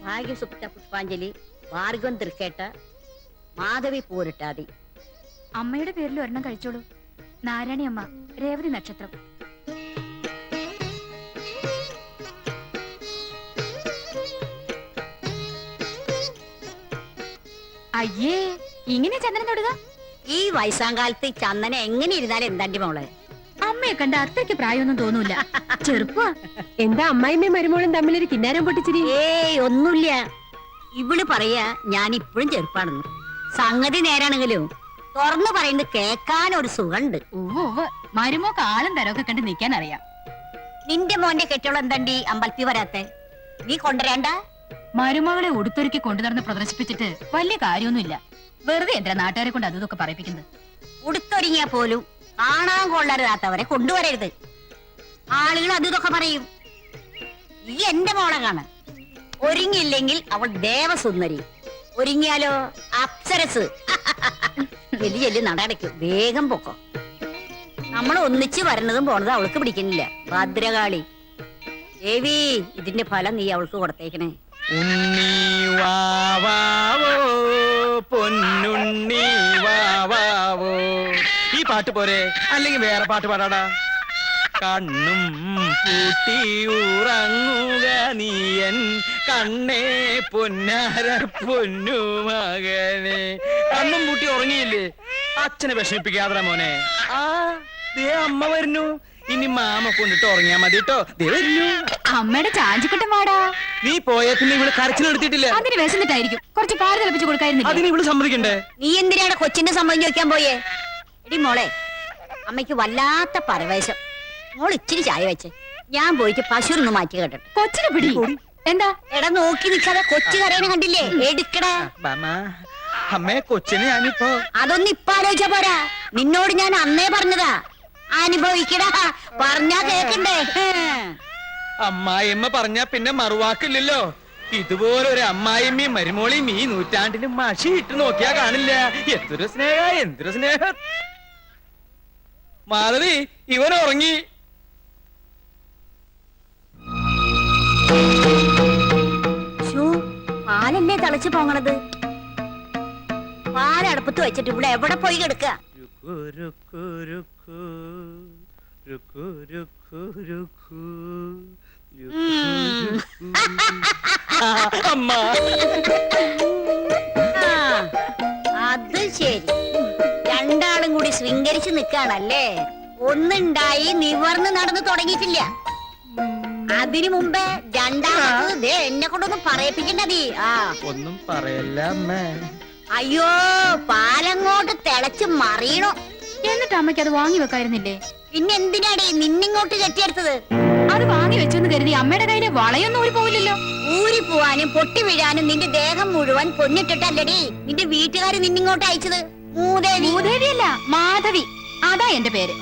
ഭാഗ്യസുപ്ത പുഷ്പാഞ്ജലി, ഭാർഗവൻ തൃക്കേട്ട, മാധവി പൂരിട്ടാതി. അമ്മയുടെ പേരിൽ ഒരെണ്ണം കഴിച്ചോളൂ. നാരായണി അമ്മ, രേവതി നക്ഷത്രം. അയ്യേ, ഇങ്ങനെ ചന്ദനം തൊടുക? ഈ വയസ്സാങ്കാലത്ത് ചന്ദന എങ്ങനെ ഇരുന്നാലും എന്താണ്ടി മോളെ? അമ്മയെ കണ്ട അത്രയ്ക്ക് പ്രായമൊന്നും തോന്നൂല. ചെറുപ്പാ. എന്താ അമ്മായിമ്മയും മരുമോളും തമ്മിലൊരു കിന്നാരം പൊട്ടിച്ചിരി? ഏയ് ഒന്നുമില്ല. ഇവള് പറയാ ഞാൻ ഇപ്പോഴും ചെറുപ്പാണെന്ന്. സംഗതി നേരാണെങ്കിലും തുറന്നു പറയുന്നത് കേക്കാൻ ഒരു സുഖമുണ്ട്. മരുമോക്ക് ആളും തരമൊക്കെ കണ്ട് നിൽക്കാൻ അറിയാം. നിന്റെ മോന്റെ കെട്ടോളം എന്താണ്ടി അമ്പലത്തിൽ വരാത്തെ? നീ കൊണ്ടുവരേണ്ട. മരുമകളെ ഉടുത്തൊരുക്കി കൊണ്ടുനടന്ന് പ്രദർശിപ്പിച്ചിട്ട് വലിയ കാര്യമൊന്നുമില്ല. വെറുതെ എന്തിനാ നാട്ടുകാരെ കൊണ്ട് അതൊക്കെ പറയിപ്പിക്കുന്നത്? ഉടുത്തൊരുങ്ങിയാ പോലും കാണാൻ കൊള്ളരുതാത്തവരെ കൊണ്ടുവരരുത്. ആളുകൾ ഇതൊക്കെ പറയും. ഈ എന്റെ മോളെ കാണാൻ ഒരുങ്ങിയില്ലെങ്കിൽ അവൾ ദേവസുന്ദരി, ഒരുങ്ങിയാലോ അപ്സരസ്. വലിയ നടടയ്ക്കും. വേഗം പൊക്കോ. നമ്മൾ ഒന്നിച്ച് വരണതും പോണതും അവൾക്ക് പിടിക്കുന്നില്ല. ഭദ്രകാളി ദേവി, ഇതിന്റെ ഫലം നീ അവൾക്ക് കൊടുത്തേക്കണേ. ഉണ്ണി വാവാവോ പൊന്നുണ്ണി വാവാവോ. ഈ പാട്ട് പോരെ, അല്ലെങ്കിൽ വേറെ പാട്ട് പാടാടാ. കണ്ണും പൂട്ടി ഉറങ്ങുക നീയൻ കണ്ണേ പൊന്നാര പൊന്നു മകനെ. കണ്ണും പൂട്ടി ഉറങ്ങിയില്ലേ? അച്ഛനെ വിഷമിപ്പിക്കാതെ മോനെ. ആ ദേ അമ്മ വരുന്നു. ഇനി മാമ കൊണ്ടിട്ട് ഉറങ്ങിയാ മതി കേട്ടോ. ദേ വരുന്നു അമ്മയുടെ ചാഞ്ചിക്കട്ടം വാടാ. നീ പോയ പിന്നെ ഇവള് കരച്ചിലെടുത്തിട്ടില്ല. അതിന് വിശന്നിട്ടായിരിക്കും. കുറച്ച് പാല് തിളപ്പിച്ച് കൊടുക്കായിരുന്നു. അതിന് ഇവള് സമ്മതിക്കണ്ടേ? നീ എന്തിനാണ് കൊച്ചിന്റെ സമ്മതം ചോദിക്കാൻ പോയേ? എടി മോളെ, അമ്മയ്ക്ക് വല്ലാത്ത പരവേശം. മോൾ ഇച്ചിരി ചായ വെച്ചേ, ഞാൻ പോയിട്ട് പശുവിനൊന്ന് മാറ്റി കേട്ടെ. കൊച്ചിനെ പിടി. എന്താ എടാ നോക്കി നിൽക്കാതെ കൊച്ചു കരയണ കണ്ടില്ലേ? എടുക്കടാ. അമ്മേ, കൊച്ചിന് ഞാനിപ്പോ അതൊന്നും ഇപ്പൊ ആലോചിച്ച പോരാ. നിന്നോട് ഞാൻ അന്നേ പറഞ്ഞതാ. അനുഭവിക്കടാ. പറഞ്ഞാ കേക്കണ്ടേ? അമ്മായിയമ്മ പറഞ്ഞാ പിന്നെ മറുവാക്കില്ലല്ലോ. ഇതുപോലെ ഒരു അമ്മായിമ്മയും മരുമോളിയും ഈ നൂറ്റാണ്ടിലും മഷി ഇട്ട് നോക്കിയാ കാണില്ല. എന്തൊരു സ്നേഹ, എന്തൊരു സ്നേഹം. മാധവി, ഇവൻ ഉറങ്ങി. പാലല്ലേ തിളച്ചു പോങ്ങണത്? പാലടപ്പത്ത് വെച്ചിട്ട് ഇവിടെ എവിടെ പോയി കിടക്ക? അത് ശരി, രണ്ടാളും കൂടി ശൃംഗരിച്ച് നിക്കാണല്ലേ. ഒന്നുണ്ടായി നിവർന്ന് നടന്നു തുടങ്ങിയിട്ടില്ല. അതിനു മുമ്പേ രണ്ടാമത് എന്നെ കൊണ്ടൊന്നും പറയിപ്പിക്കണ്ട നീ. ഒന്നും പറയല്ല അമ്മേ. അയ്യോ, പാലങ്ങോട്ട് തിളച്ച് മറിയണോ. എന്നിട്ട് അമ്മയ്ക്ക് അത് വാങ്ങി വെക്കായിരുന്നില്ലേ? പിന്നെ എന്തിനാടി നിന്നിങ്ങോട്ട് കെട്ടിയെടുത്തത്? അത് വാങ്ങി വെച്ചെന്ന് കരുതി അമ്മയുടെ കയ്യിലെ വളയൊന്നും ഊരി പോവില്ലല്ലോ. ഊരി പോവാനും പൊട്ടി വീഴാനും നിന്റെ ദേഹം മുഴുവൻ പൊന്നിട്ടിട്ടല്ലടി നിന്റെ വീട്ടുകാര് നിന്നിങ്ങോട്ട് അയച്ചത്. മൂദേവിയല്ല, മാധവി. അതാ എന്റെ പേര്.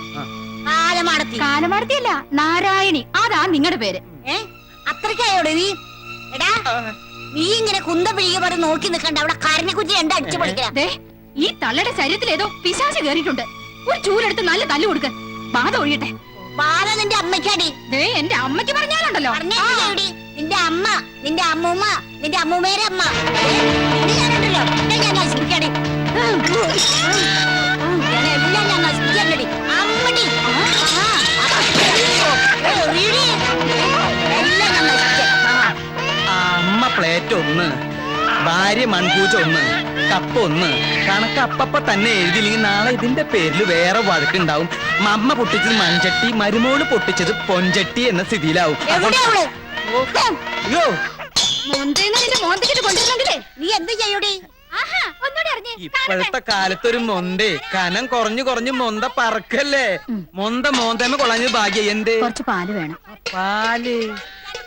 കാലമാടത്തിയല്ല, നാരായണി. അതാ നിങ്ങളുടെ പേര്. അത്രയ്ക്കായോടെ നീ? എടാ, നീ ഇങ്ങനെ കുന്ത പിഴിക പറ നോക്കി നിൽക്കണ്ട. അവിടെ കരഞ്ഞ കുറ്റി എന്താ അടിച്ചു പൊളിക്കേ. ഈ തള്ളയുടെ ശരീരത്തിൽ ഏതോ പിശാച് കേറിയിട്ടുണ്ട്. ഒരു ചൂലെടുത്ത് നല്ല തല്ലു കൊടുക്ക. ബാധ ഒഴിയട്ടെ. ബാധ നിന്റെ അമ്മയ്ക്കാടി. എന്റെ അമ്മയ്ക്ക് പറഞ്ഞാലുണ്ടല്ലോ. നിന്റെ അമ്മ, നിന്റെ അമ്മൂമ്മ, നിന്റെ അമ്മൂമ്മേരെ അമ്മ. ഞാനുണ്ടല്ലോ, ഞാൻ നശിപ്പിക്കാടി. എല്ലാം ഞാൻ നശിപ്പിക്കാടി. അമ്മടി അമ്മ പ്ലേറ്റ് ഒന്ന്, ഭാര്യ മൺകൂച്ച ഒന്ന്, കപ്പ ഒന്ന്. കണക്ക് അപ്പപ്പ തന്നെ എഴുതിയില്ലെങ്കിൽ നാളെ ഇതിന്റെ പേരിൽ വേറെ വഴക്കുണ്ടാവും. അമ്മ പൊട്ടിച്ചത് മൺചട്ടി, മരുമോള് പൊട്ടിച്ചത് പൊൻചട്ടി എന്ന സ്ഥിതിയിലാവും. നീ എന്ത് ചെയ്യൂടി? ഇപ്പോഴത്തെ കാലത്തൊരു മൊന്തേ കനം കുറഞ്ഞു കുറഞ്ഞു മൊന്ത പറക്കല്ലേ. മോന്തമ്മ കൊള്ളാഞ്ഞ ഭാഗ്യ. എന്തേ? കുറച്ച് പാല് വേണം.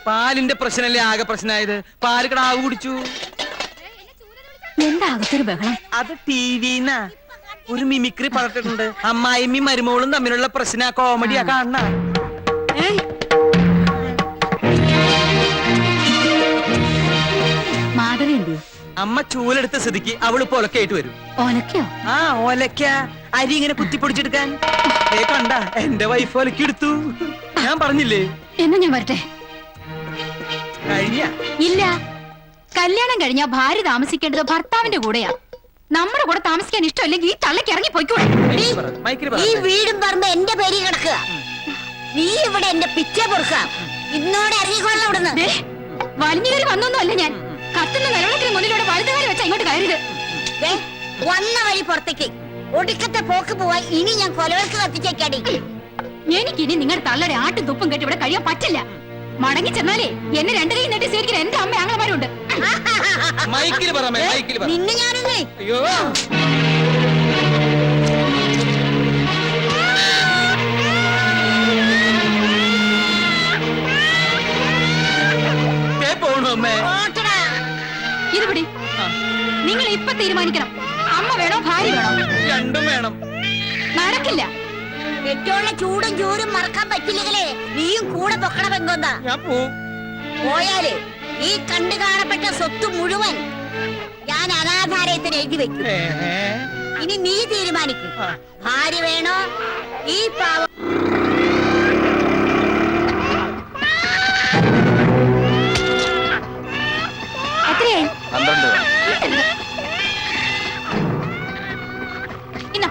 പാലിന്റെ പ്രശ്നല്ലേ ആകെ പ്രശ്നമായത്. പാല് കിടാവ് കുടിച്ചു. എന്താ അകത്തൊരു ബഹളം? അത് ടിവിന്നാ ഒരു മിമിക്രി പറഞ്ഞിട്ടുണ്ട്. അമ്മായിമ്മയും മരുമോളും തമ്മിലുള്ള പ്രശ്ന കോമഡിയാ കാണണ. മാധവി എന്ത്? അമ്മ ചൂലെടുത്ത സ്ഥിതിക്ക് അവള് പൊലക്കായിട്ട് വരും. ഓലക്കയോ? ആ ഒലക്ക, അരി ഇങ്ങനെ കുത്തിപ്പൊടിച്ചെടുക്കാൻ. കണ്ട എന്റെ വൈഫ് ഒലക്കി എടുത്തു. ഞാൻ പറഞ്ഞില്ലേ? എന്നാ ഞാൻ വരട്ടെ. കഴിഞ്ഞ ഇല്ല, കല്യാണം കഴിഞ്ഞാ ഭാര്യ താമസിക്കേണ്ടത് ഭർത്താവിന്റെ കൂടെയാ. നമ്മുടെ കൂടെ താമസിക്കാൻ ഇഷ്ടമല്ലെങ്കിൽ ഈ തള്ളക്ക് ഇറങ്ങി പോയിക്കൂടെ? ഈ വീടും പറമ്പ് എന്റെ പേരിൽ കിടക്കുക. നീ ഇവിടെ എന്റെ പിച്ച പൊറുക്കുക. ഇന്നോടെ ഇറങ്ങിക്കൊള്ള ഇവിടുന്ന്. വലിഞ്ഞു കയറി വന്നൊന്നും അല്ല ഞാൻ. കത്തുന്ന നിലവിളക്കിന് മുന്നിലൂടെ വലുതുകാരി വെച്ചാ ഇങ്ങോട്ട് കയറിയത്. വന്ന വഴി പുറത്തേക്ക് ഒടുക്കത്തെ പോക്ക് പോവാൻ ഇനി ഞാൻ കൊലവർക്ക് കത്തിച്ചേക്കാടി. എനിക്കിനി നിങ്ങളുടെ തള്ളയുടെ ആട്ടും തുപ്പും കെട്ടി ഇവിടെ കഴിയാൻ പറ്റില്ല. മടങ്ങി ചെന്നാലേ എന്നെ രണ്ടു കൈ നെട്ടി സ്വീകരിക്കുന്ന എന്റെ അമ്മ ആങ്ങളമാരുണ്ട്. നിന്നെ ഞാനൊന്നേ അയ്യോ ഇത് പിടി. നിങ്ങൾ ഇപ്പൊ തീരുമാനിക്കണം, അമ്മ വേണോ ഭാര്യ വേണോ? രണ്ടും വേണം. നടക്കില്ല. ഏറ്റവും ചൂടും ചൂരും മറക്കാൻ പറ്റില്ലെങ്കിലേ നീയും കൂടെ പൊക്കണ പെങ്കോന്താ. ഞാൻ പോവും. പോയാല് ഈ കണ്ടു കാണപ്പെട്ട സ്വത്ത് മുഴുവൻ ഞാൻ അനാഥാലയത്തിന് എഴുതി വെക്കും. ഇനി നീ തീരുമാനിക്കും, ഭാര്യ വേണോ ഈ പാവം. എത്രയായി? 12. ഇന്നാ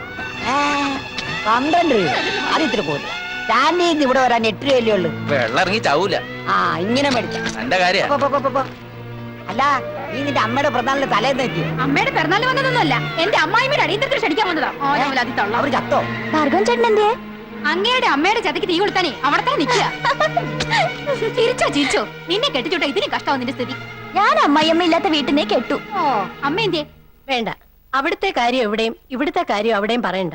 12 രൂപ അത് ഇത്തിരി പോലും. സ്റ്റാൻഡിൽ ഇവിടെ വരാൻ 8 രൂപയല്ലേ ഉള്ളു. വെള്ളം ഇറങ്ങി ചാവൂല. ആ ഇങ്ങനെ മേടിച്ച എന്റെ കാര്യ. അല്ല നീ നിന്റെ അമ്മയുടെ പ്രധാന തലേന്ന് എത്തി. അമ്മയുടെ പിറന്നാല് വന്നതൊന്നുമല്ല, എന്റെ അമ്മായിമ്മയുടെ അടിയന്തരത്തിൽ ക്ഷണിക്കാൻ വന്നതാ. അവർ ചത്തോ? ഭാർഗവൻ ചേട്ടൻ എന്തേ? അങ്ങയുടെ അമ്മയുടെ ചതയ്ക്ക് തീ കൊടുത്താനേ അവിടെ തന്നെ നിൽക്കുക. ചിരിച്ചോ ചിരിച്ചോ, നിന്നെ കെട്ടിച്ചോട്ടെ ഇതിന് കഷ്ടമാവും നിന്റെ സ്ഥിതി. ഞാൻ അമ്മായിയമ്മ ഇല്ലാത്ത വീട്ടിൽ നിന്ന് കെട്ടു. ഓ അമ്മ എന്തേ? വേണ്ട, അവിടുത്തെ കാര്യം എവിടെയും ഇവിടുത്തെ കാര്യം അവിടെയും പറയണ്ട.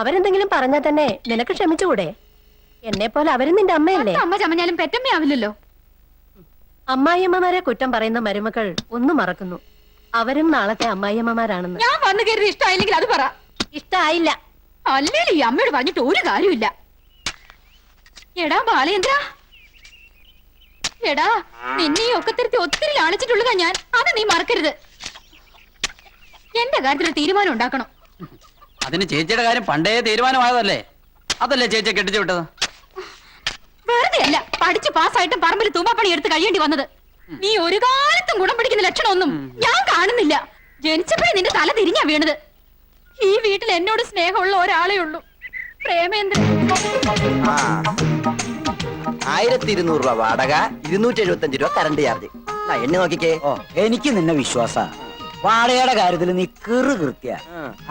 അവരെന്തെങ്കിലും പറഞ്ഞാൽ തന്നെ നിനക്ക് ക്ഷമിച്ചുകൂടെ? എന്നെ പോലെ അവരും നിന്റെ അമ്മയല്ലേ? അമ്മ ചമഞ്ഞാലും പെറ്റമ്മയാവില്ലല്ലോ. അമ്മായിയമ്മമാരെ കുറ്റം പറയുന്ന മരുമക്കൾ ഒന്നും മറക്കുന്നു. അവരും നാളത്തെ അമ്മായിയമ്മമാരാണെന്ന്. ഞാൻ വന്നു കയറി ഇഷ്ടമായില്ലെങ്കിൽ അത് പറ. ഇഷ്ടായില്ല. അല്ലേലും ഈ അമ്മയോട് പറഞ്ഞിട്ട് ഒരു കാര്യമില്ല. എടാ ബാലേന്ദ്ര, എടാ നിന്നെ ഈ ഒക്കത്തിരുത്തി ഒത്തിരി ലാളിച്ചിട്ടുള്ളതാ ഞാൻ. അത് നീ മറക്കരുത്. എന്റെ കാര്യത്തിൽ തീരുമാനം ഉണ്ടാക്കണം. അതിന് ചേച്ചിയുടെ കാര്യം പണ്ടേ തീരുമാനമായതല്ലേ? അതല്ലേ ചേച്ചിയെ കെട്ടിച്ചു വിട്ടത്? വെറുതെ അല്ല, പഠിച്ച് പാസ്സായിട്ടും പറമ്പിൽ തൂമ്പാപ്പണി എടുത്ത് കഴിയേണ്ടി വന്നത്. നീ ഒരു കാലത്തും ഗുണം പിടിക്കുന്ന ലക്ഷണമൊന്നും ഞാൻ കാണുന്നില്ല. ജനിച്ചപ്പോഴേ നിന്റെ തല തിരിഞ്ഞാ വീണത്. ഈ വീട്ടിൽ എന്നോട് സ്നേഹമുള്ള ഒരാളേ ഉള്ളൂ, പ്രേമേന്ദ്രൻ. 1200 രൂപ വാടക, 275 രൂപ കറണ്ട് ചാർജ്. എണ്ണി നോക്കിക്കേ. എനിക്ക് നിന്നെ വിശ്വാസ. വാടകയുടെ കാര്യത്തിൽ നീ കൃത്യ.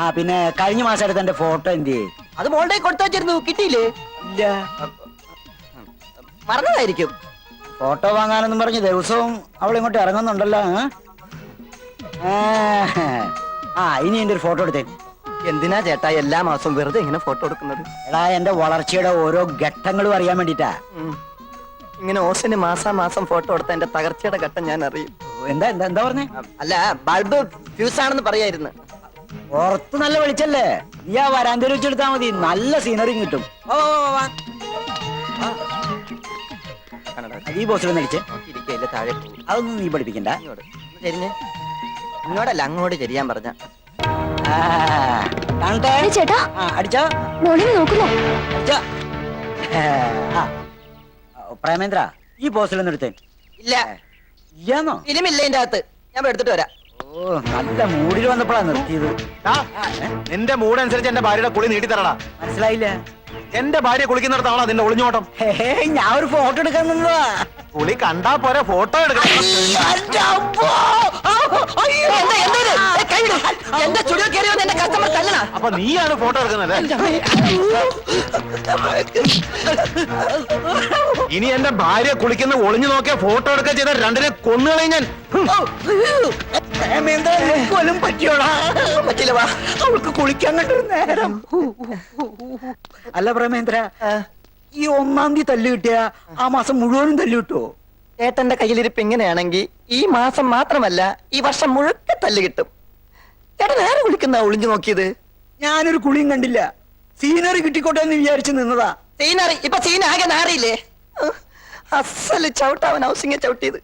ആ പിന്നെ കഴിഞ്ഞ മാസം എടുത്ത എന്റെ ഫോട്ടോ എന്ത്? അത് മോളുടെ കൊടുത്തു വെച്ചിരുന്നു, കിട്ടിയില്ലേ? ഇല്ല, മറന്നതായിരിക്കും. ഫോട്ടോ വാങ്ങാനെന്നും പറഞ്ഞ് ദിവസവും അവൾ ഇങ്ങോട്ട് ഇറങ്ങുന്നുണ്ടല്ലോ. ആ ഇനി എന്റെ ഒരു ഫോട്ടോ എടുത്തേ. എന്തിനാ ചേട്ടാ എല്ലാ മാസവും വെറുതെ ഇങ്ങനെ ഫോട്ടോ എടുക്കുന്നത്? എടാ എന്റെ വളർച്ചയുടെ ഓരോ ഘട്ടങ്ങളും അറിയാൻ വേണ്ടിട്ടാ. ഇങ്ങനെ ഓസിന് മാസം ഫോട്ടോ എടുത്ത എന്റെ തകർച്ചയുടെ ഘട്ടം ഞാൻ അറിയും. എന്താ എന്താ എന്താ പറഞ്ഞേ? അല്ല, ബൾബ് ഫ്യൂസ് ആണെന്ന് പറയായിരുന്നു. പുറത്ത് നല്ല വെളിച്ചല്ലേ? നീ ആ വരാന്തയിൽ വെച്ചെടുത്താ മതി, നല്ല സീനറി കിട്ടും. ഈ ബോസിൽ നടിച്ചേ ഇരിക്കയില്ല, താഴെ പോകും. അതൊന്നും നീ പഠിപ്പിക്കണ്ട. ചെരിഞ്ഞ് ഇങ്ങോട്ടല്ല അങ്ങോട്ട് ചെരിയാൻ പറഞ്ഞ. ചേട്ടാ അടിച്ചോ മോളിൽ നോക്കുന്നോ? അടിച്ചോ. പ്രേമേന്ദ്ര, ഈ ബോസിൽ ഒന്ന് എടുത്തേ. ഇല്ല, ഇല്ലാന്നോ? ഫിലിമില്ല ഇതിന്റെ അകത്ത്. ഞാൻ എടുത്തിട്ട് വരാം. ഓ നല്ല മൂടിൽ വന്നപ്പോഴാ നിർത്തിയത്. നിന്റെ മൂഡ് അനുസരിച്ച് എന്റെ ഭാര്യയുടെ കുളി നീട്ടി തരടാ. മനസ്സിലായില്ല? എന്റെ ഭാര്യ കുളിക്കുന്നിടത്താണോ നിന്റെ ഒളിഞ്ഞോട്ടം? ഞാൻ ഒരു ഫോട്ടോ എടുക്കാൻ നിന്നതാ. കുളി കണ്ടാ പോരെ, ഫോട്ടോ എടുക്കണം. എന്റെ സ്റ്റുഡിയോ കയറിയോ എന്റെ കസ്റ്റമർ തല്ലണ. അപ്പൊ നീയാണ് ഫോട്ടോ എടുക്കുന്നത്? ഇനി എന്റെ ഭാര്യ കുളിക്കുന്ന ഒളിഞ്ഞു നോക്കിയ ഫോട്ടോ എടുക്കാൻ ചെയ്ത രണ്ടിനെ കൊന്നുകളയും ഞാൻ. കൊല്ലും പറ്റിയോടാ? പറ്റില്ല, വാ. അവൾക്ക് കുളിക്കാൻ കണ്ടൊരു നേരം. അല്ല പ്രേമേന്ദ്ര, ഈ 1-ാം തീയതി തല്ല് കിട്ടിയ ആ മാസം മുഴുവനും തല്ല് കിട്ടുമോ? ഏട്ടന്റെ കയ്യിലിരിപ്പ് ഇങ്ങനെയാണെങ്കിൽ ഈ മാസം മാത്രമല്ല ഈ വർഷം മുഴുക്ക തല്ല് കിട്ടും. ചേട്ടൻ നേരെ വിളിക്കുന്ന ഒളിഞ്ഞു നോക്കിയത്? ഞാനൊരു കുളിയും കണ്ടില്ല. സീനറി കിട്ടിക്കോട്ടെ എന്ന് വിചാരിച്ചു നിന്നതാ. സീനറി ഇപ്പൊ സീൻ ആകെ നാറിയില്ലേ? അസല് ചവിട്ടാവൻ ഹൗസിംഗ് ചവിട്ടിയത്.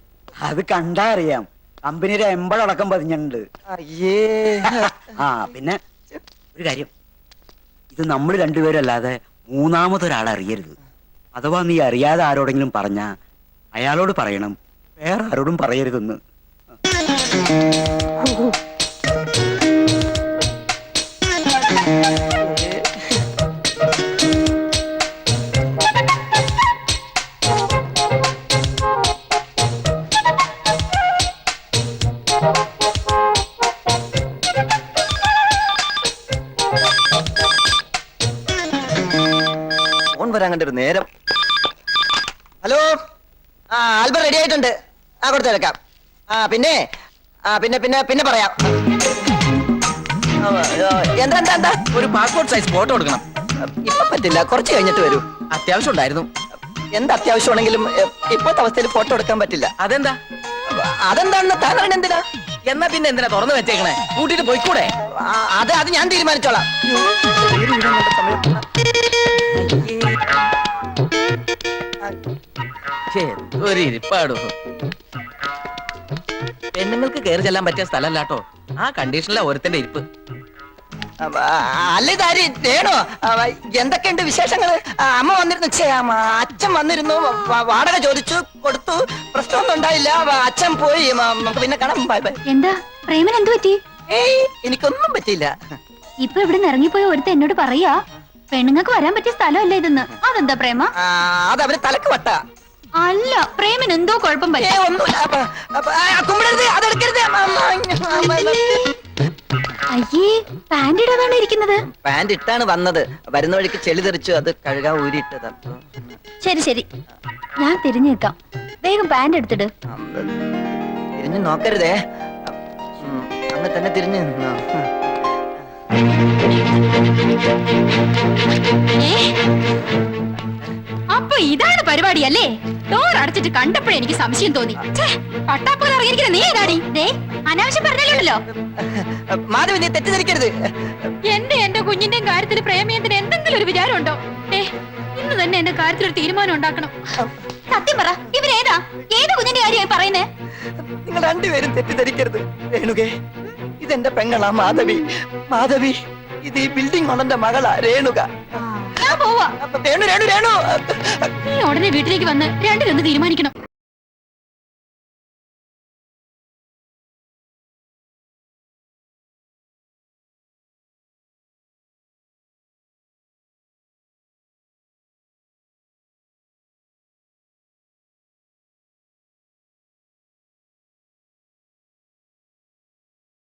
അത് കണ്ടാ അറിയാം. കമ്പനിയുടെ എമ്പടക്കം പതിഞ്ഞിട്ടുണ്ട്. അയ്യേ. ആ പിന്നെ ഒരു കാര്യം, ഇത് നമ്മൾ രണ്ടുപേരും അല്ലാതെ മൂന്നാമതൊരാൾ അറിയരുത്. അഥവാ നീ അറിയാതെ ആരോടെങ്കിലും പറഞ്ഞ അയാളോട് പറയണം, വേറെ ആരോടും പറയരുതെന്ന്. ഫോൺ വരാൻ കണ്ടൊരു നേരം. ഹലോ, ആ ആൽബം റെഡി ആയിട്ടുണ്ട്. ആ കൊടുത്തേക്കാം. പിന്നെ പിന്നെ പിന്നെ പിന്നെ പറയാം. എന്താ എന്താ എന്താ ഒരു പാസ്പോർട്ട് സൈസ് ഫോട്ടോ എടുക്കണം. ഇപ്പൊ പറ്റില്ല, കുറച്ച് കഴിഞ്ഞിട്ട് വരൂ. അത്യാവശ്യം ഉണ്ടായിരുന്നു. എന്ത് അത്യാവശ്യമാണെങ്കിലും ഇപ്പോഴത്തെ അവസ്ഥയിൽ ഫോട്ടോ എടുക്കാൻ പറ്റില്ല. അതെന്താ? അതെന്താണെന്ന് താൻ അറിയണ എന്തിനാ? എന്നാ പിന്നെ എന്തിനാ തുറന്നു വെച്ചേക്കണേ? കൂട്ടിട്ട് പോയിക്കൂടെ? അത് ഞാൻ തീരുമാനിച്ചോളാം. ഒരു ഇരിപ്പാടോ. പെണ്ണുങ്ങൾക്ക് കയറി ചെല്ലാൻ പറ്റിയ സ്ഥലമല്ലാട്ടോ ആ കണ്ടീഷനിലാ ഒരുത്തന്റെ ഇരിപ്പ്. അല്ല ഇതാര് രേണോ? എന്തൊക്കെയുണ്ട് വിശേഷങ്ങള്? അമ്മ വന്നിരുന്നു, അച്ഛൻ വന്നിരുന്നു, വാടക ചോദിച്ചു, കൊടുത്തു, പ്രശ്നമൊന്നും ഉണ്ടായില്ല. അച്ഛൻ പോയി, നമുക്ക് പിന്നെ കാണാം. Bye bye. എന്താ പ്രേമൻ എന്തു പറ്റി? ഏയ് എനിക്കൊന്നും പറ്റിയില്ല. ഇപ്പൊ ഇവിടെ ഇറങ്ങിപ്പോയ ഒരുത്ത എന്നോട് പറയാ പെണ്ണുങ്ങൾക്ക് വരാൻ പറ്റിയ സ്ഥലമല്ല ഇതെന്ന്. അതെന്താ പ്രേമ? അത് അവര് തലക്ക് വട്ട. അല്ല, പ്രേമൻ എന്തോ കുഴപ്പം പറ്റി. ഒന്നുമില്ല. കുമ്പിടരുത്, അതെടുക്കരുത്. അയ്യേ, പാന്റ് ഇടാതാണ് ഇരിക്കുന്നത്. പാന്റ് ഇട്ടാണ് വന്നത്. വരുന്ന വഴിക്ക് ചെളി തെറിച്ചു, അത് കഴുകാൻ ഊരിയിട്ടത്. ശരി ശരി, ഞാൻ തിരിഞ്ഞു നിൽക്കാം. വേഗം പാന്റ് എടുത്തിട്. തിരിഞ്ഞു നോക്കരുതേ, അങ്ങ് തന്നെ തിരിഞ്ഞു നിന്നോ. അപ്പൊ ഇതാണ് പരിപാടി അല്ലേ? ഡോർ അടച്ചിട്ട് കണ്ടപ്പോഴേ എനിക്ക് സംശയം തോന്നി. പട്ടാപ്പൂർ ഇറങ്ങിയിരിക്കുന്ന നീ ഏതാടി? അനാവശ്യം പറഞ്ഞല്ലോ. മാധവി, നീ തെറ്റിദ്ധരിക്കരുത്. എന്റെ കുഞ്ഞിന്റെയും കാര്യത്തിൽ പ്രേമയത്തിന് എന്തെങ്കിലും ഒരു വിചാരം ഉണ്ടോ? ഇന്ന് തന്നെ എന്റെ കാര്യത്തിൽ ഒരു തീരുമാനം ഉണ്ടാക്കണം. സത്യം പറ, ഇവരേതാ? ഏത് കുഞ്ഞിന്റെ കാര്യമായി പറയുന്നേ? നിങ്ങൾ രണ്ടുപേരും തെറ്റിദ്ധരിക്കരുത്. രേണുകേ, ഇതെന്റെ പെങ്ങളാ മാധവി. മാധവി, ഇത് ഈ ബിൽഡിംഗ് ഓണന്റെ മകളാ രേണുക. ഞാൻ പോവാ. രേണു രേണു രേണു നീ ഉടനെ വീട്ടിലേക്ക് വന്ന് രണ്ടിലൊന്ന് തീരുമാനിക്കണം.